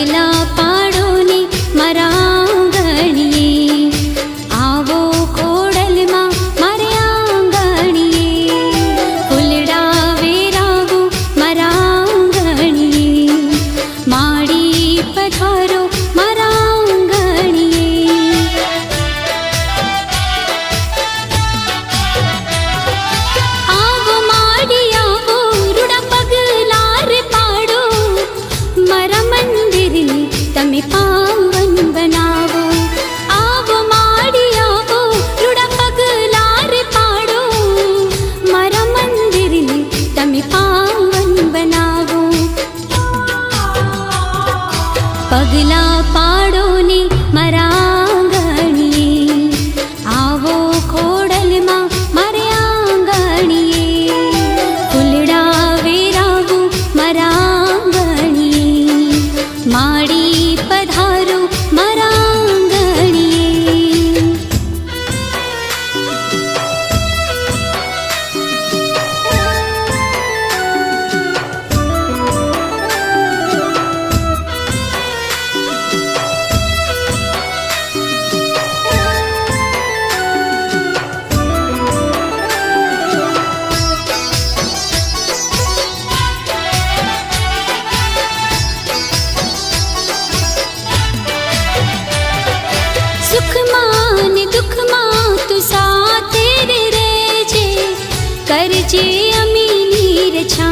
पगला पाड़ो ने मारा आंगणिये आवो खोड़ल मां मारे आंगणिये फूलड़ा वेरावो मारा आंगणिये माड़ी पधारो मारा आंगणिये आवो माड़ी आवो रूड़ा पगला रे पाड़ो मारा मंदिर ने तमे पावन बनावो आवो माड़ी आवो रूड़ा पगला रे पाड़ो मारा मंदिर ने तमे पावन बनावो पगला पाड़ो ने मारा आंगणिये आवो खोड़ल मां मारे आंगणिये फूलड़ा वेरावो मारा आंगणिये माड़ी पधारो मारा आंगणिये सुख मान दुख मां तू साथ तेरे रह जे कर जे अमीनी रछा